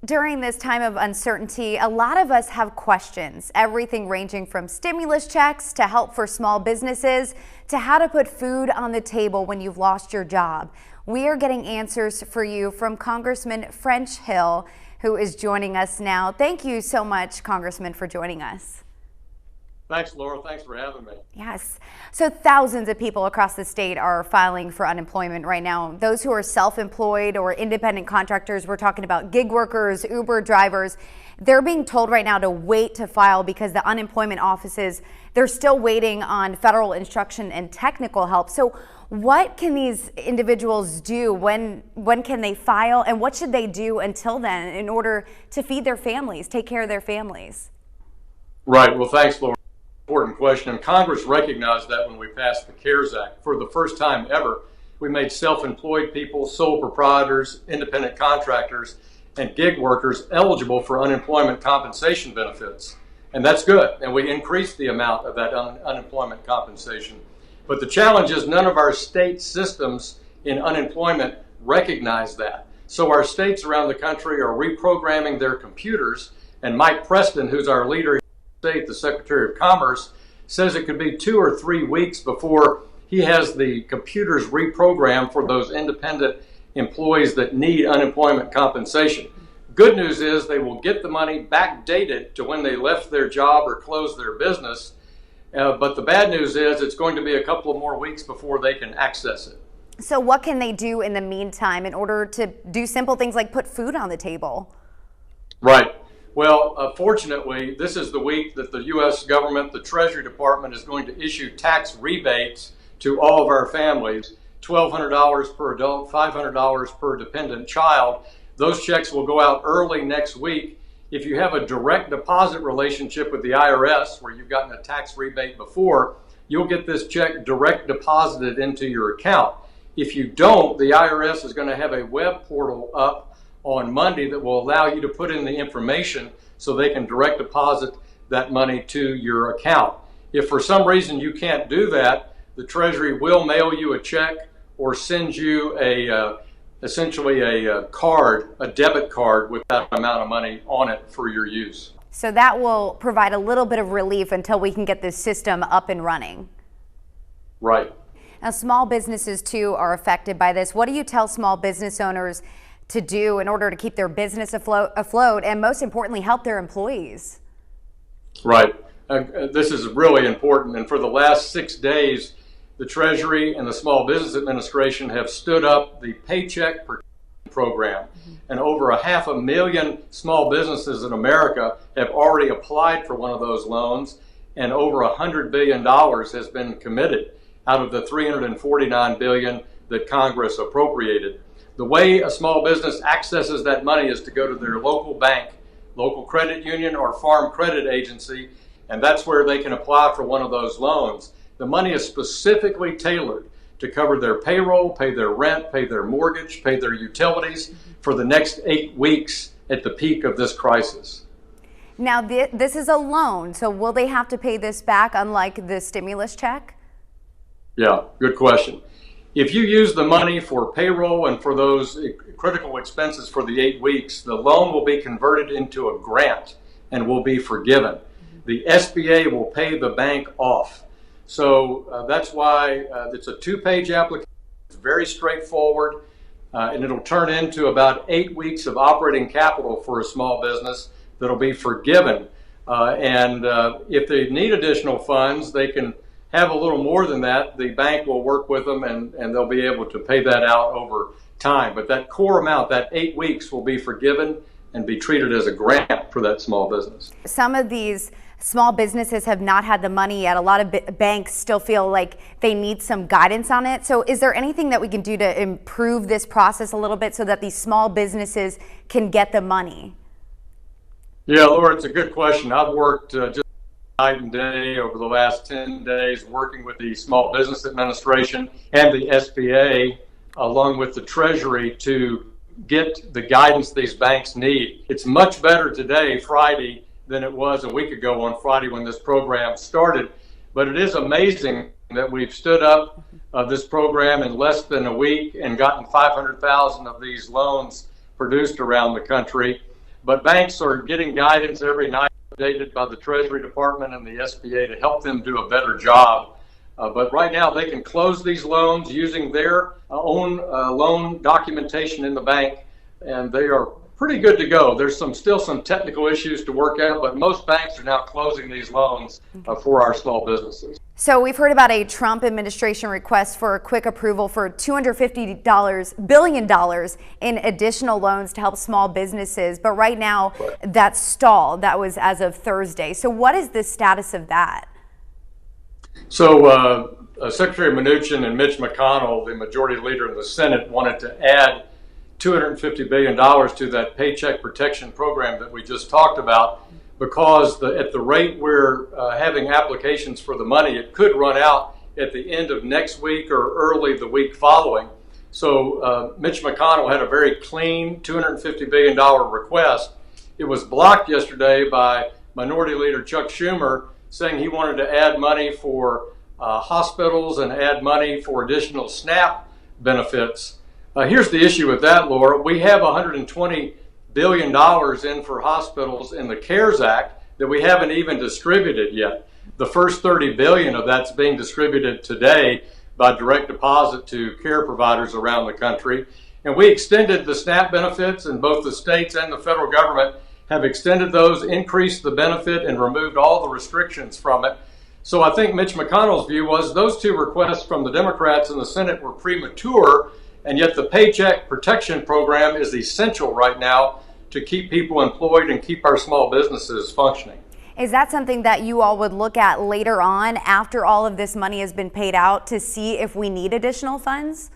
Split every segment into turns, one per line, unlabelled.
During this time of uncertainty, a lot of us have questions, everything ranging from stimulus checks to help for small businesses to how to put food on the table when you've lost your job. We are getting answers for you from Congressman French Hill, who is joining us now. Thank you so much, Congressman, for joining us.
Thanks, Laura. Thanks for having me.
Yes. So thousands of people across the state are filing for unemployment right now. Those who are self-employed or independent contractors, we're talking about gig workers, Uber drivers, they're being told right now to wait to file because the unemployment offices, they're still waiting on federal instruction and technical help. So what can these individuals do? When can they file, and what should they do until then in order to feed their families, take care of their families?
Right. Well, thanks, Laura. Important question, and Congress recognized that when we passed the CARES Act. For the first time ever, we made self-employed people, sole proprietors, independent contractors, and gig workers eligible for unemployment compensation benefits. And that's good, and we increased the amount of that unemployment compensation. But the challenge is none of our state systems in unemployment recognize that. So our states around the country are reprogramming their computers, and Mike Preston, who's our leader, the Secretary of Commerce, says it could be 2 or 3 weeks before he has the computers reprogrammed for those independent employees that need unemployment compensation. Good news is they will get the money backdated to when they left their job or closed their business. But the bad news is it's going to be a couple of more weeks before they can access it.
So what can they do in the meantime in order to do simple things like put food on the table?
Right. Well, fortunately, this is the week that the U.S. government, the Treasury Department, is going to issue tax rebates to all of our families, $1,200 per adult, $500 per dependent child. Those checks will go out early next week. If you have a direct deposit relationship with the IRS, where you've gotten a tax rebate before, you'll get this check direct deposited into your account. If you don't, the IRS is going to have a web portal up on Monday that will allow you to put in the information so they can direct deposit that money to your account. If for some reason you can't do that, the Treasury will mail you a check or send you essentially a card, a debit card with that amount of money on it for your use.
So that will provide a little bit of relief until we can get this system up and running.
Right.
Now, small businesses too are affected by this. What do you tell small business owners to do in order to keep their business afloat and most importantly help their employees?
Right. This is really important, and for the last 6 days the Treasury and the Small Business Administration have stood up the Paycheck Protection Program, and over 500,000 small businesses in America have already applied for one of those loans, and over $100 billion has been committed out of the $349 billion that Congress appropriated. The way a small business accesses that money is to go to their local bank, local credit union, or farm credit agency, and that's where they can apply for one of those loans. The money is specifically tailored to cover their payroll, pay their rent, pay their mortgage, pay their utilities for the next 8 weeks at the peak of this crisis.
Now, this is a loan, so will they have to pay this back unlike the stimulus check?
Yeah, good question. If you use the money for payroll and for those critical expenses for the 8 weeks, the loan will be converted into a grant and will be forgiven. The SBA will pay the bank off. So that's why it's a 2-page application. It's very straightforward, and it'll turn into about 8 weeks of operating capital for a small business that'll be forgiven. And if they need additional funds, they can have a little more than that. The bank will work with them and they'll be able to pay that out over time. But that core amount, that 8 weeks, will be forgiven and be treated as a grant for that small business.
Some of these small businesses have not had the money yet. A lot of banks still feel like they need some guidance on it. So is there anything that we can do to improve this process a little bit so that these small businesses can get the money?
Yeah, Laura, it's a good question. I've worked just night and day over the last 10 days working with the Small Business Administration and the SBA along with the Treasury to get the guidance these banks need. It's much better today, Friday, than it was a week ago on Friday when this program started. But it is amazing that we've stood up this program in less than a week and gotten 500,000 of these loans produced around the country. But banks are getting guidance every night, updated by the Treasury Department and the SBA to help them do a better job. But right now they can close these loans using their own loan documentation in the bank, and they are pretty good to go. There's still some technical issues to work out, but most banks are now closing these loans for our small businesses.
So we've heard about a Trump administration request for a quick approval for $250 billion in additional loans to help small businesses. But right now that's stalled. That was as of Thursday. So what is the status of that?
So Secretary Mnuchin and Mitch McConnell, the majority leader in the Senate, wanted to add $250 billion to that Paycheck Protection Program that we just talked about, because at the rate we're having applications for the money, it could run out at the end of next week or early the week following. So Mitch McConnell had a very clean $250 billion request. It was blocked yesterday by Minority Leader Chuck Schumer, saying he wanted to add money for hospitals and add money for additional SNAP benefits. Here's the issue with that, Laura. We have $120 billion in for hospitals in the CARES Act that we haven't even distributed yet. The first $30 billion of that's being distributed today by direct deposit to care providers around the country. And we extended the SNAP benefits, and both the states and the federal government have extended those, increased the benefit, and removed all the restrictions from it. So I think Mitch McConnell's view was those two requests from the Democrats in the Senate were premature, and yet the Paycheck Protection Program is essential right now to keep people employed and keep our small businesses functioning.
Is that something that you all would look at later on after all of this money has been paid out to see if we need additional funds?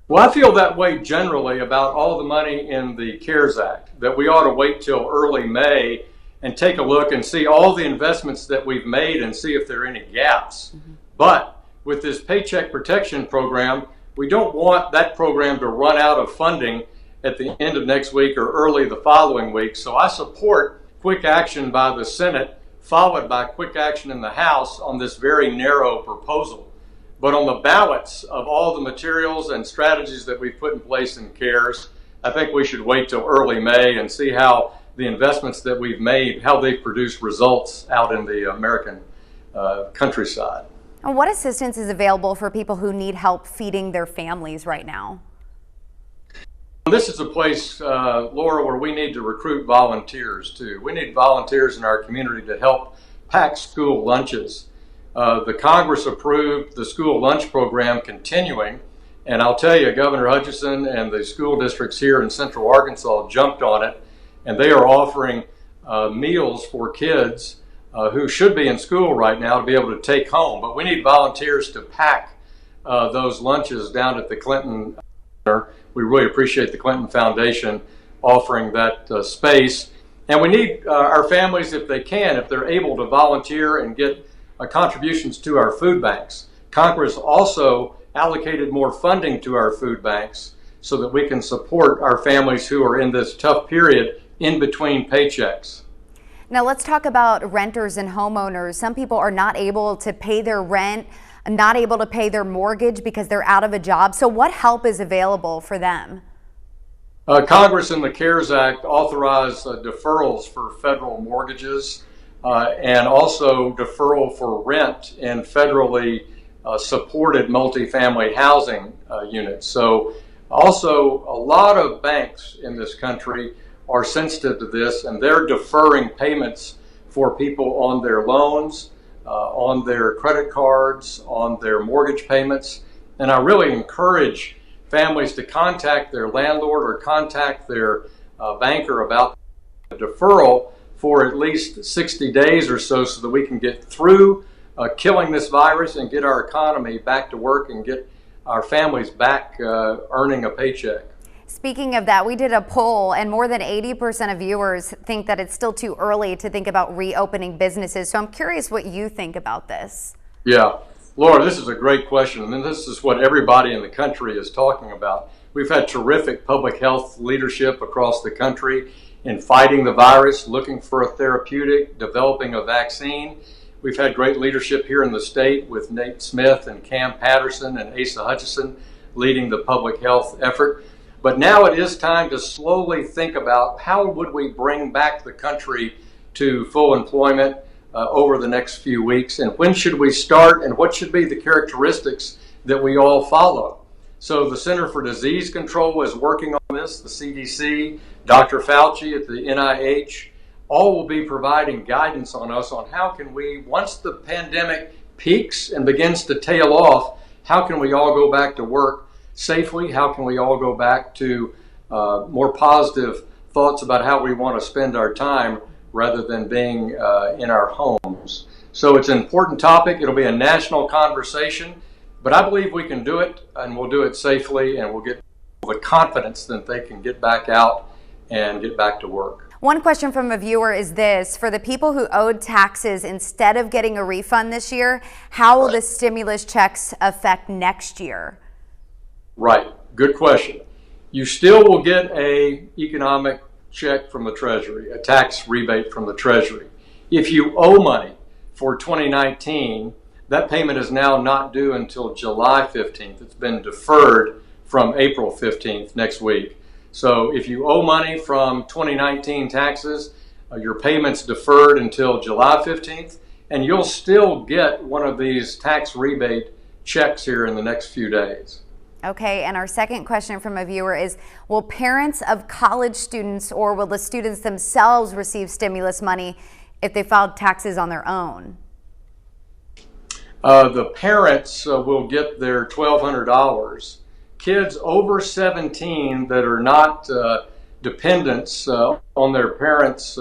Well, I feel that way generally about all the money in the CARES Act, that we ought to wait till early May and take a look and see all the investments that we've made and see if there are any gaps. But with this Paycheck Protection Program, we don't want that program to run out of funding at the end of next week or early the following week. So I support quick action by the Senate, followed by quick action in the House on this very narrow proposal. But on the balance of all the materials and strategies that we've put in place in CARES, I think we should wait till early May and see how the investments that we've made, how they've produced results out in the American countryside.
And what assistance is available for people who need help feeding their families right now?
This is a place, Laura, where we need to recruit volunteers too. We need volunteers in our community to help pack school lunches. The Congress approved the school lunch program continuing, and I'll tell you, Governor Hutchinson and the school districts here in Central Arkansas jumped on it, and they are offering meals for kids who should be in school right now to be able to take home. But we need volunteers to pack those lunches down at the Clinton Center. We really appreciate the Clinton Foundation offering that space. And we need our families, if they can, if they're able to volunteer and get contributions to our food banks. Congress also allocated more funding to our food banks so that we can support our families who are in this tough period in between paychecks.
Now let's talk about renters and homeowners. Some people are not able to pay their rent, not able to pay their mortgage because they're out of a job. So what help is available for them?
Congress in the CARES Act authorized deferrals for federal mortgages and also deferral for rent in federally supported multifamily housing units. So also a lot of banks in this country are sensitive to this, and they're deferring payments for people on their loans, on their credit cards, on their mortgage payments. And I really encourage families to contact their landlord or contact their banker about the deferral for at least 60 days or so that we can get through killing this virus and get our economy back to work and get our families back earning a paycheck.
Speaking of that, we did a poll and more than 80% of viewers think that it's still too early to think about reopening businesses. So I'm curious what you think about this.
Yeah, Laura, this is a great question. And this is what everybody in the country is talking about. We've had terrific public health leadership across the country in fighting the virus, looking for a therapeutic, developing a vaccine. We've had great leadership here in the state with Nate Smith and Cam Patterson and Asa Hutchison leading the public health effort. But now it is time to slowly think about how would we bring back the country to full employment over the next few weeks, and when should we start, and what should be the characteristics that we all follow. So the Center for Disease Control is working on this, the CDC, Dr. Fauci at the NIH, all will be providing guidance on us on how can we, once the pandemic peaks and begins to tail off, how can we all go back to work safely? How can we all go back to more positive thoughts about how we want to spend our time rather than being in our homes? So it's an important topic. It'll be a national conversation, but I believe we can do it, and we'll do it safely, and we'll get the confidence that they can get back out and get back to work.
One question from a viewer is this: for the people who owed taxes instead of getting a refund this year, how will the stimulus checks affect next year?
Right, good question. You still will get an economic check from the Treasury, a tax rebate from the Treasury. If you owe money for 2019, that payment is now not due until July 15th. It's been deferred from April 15th, next week. So if you owe money from 2019 taxes, your payment's deferred until July 15th, and you'll still get one of these tax rebate checks here in the next few days.
Okay, and our second question from a viewer is, will parents of college students, or will the students themselves receive stimulus money if they filed taxes on their own?
The parents will get their $1,200. Kids over 17 that are not dependents on their parents'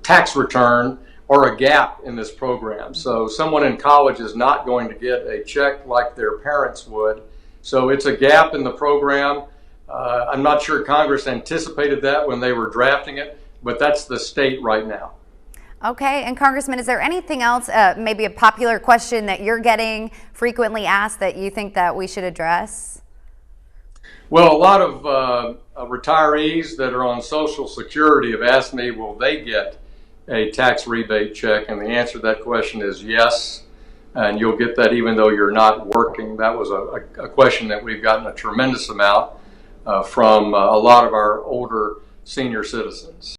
tax return are a gap in this program. So someone in college is not going to get a check like their parents would. So it's a gap in the program. I'm not sure Congress anticipated that when they were drafting it, but that's the state right now.
Okay, and Congressman, is there anything else, maybe a popular question that you're getting frequently asked that you think that we should address?
Well, a lot of retirees that are on Social Security have asked me, will they get a tax rebate check? And the answer to that question is yes, and you'll get that even though you're not working. That was a question that we've gotten a tremendous amount from a lot of our older senior citizens.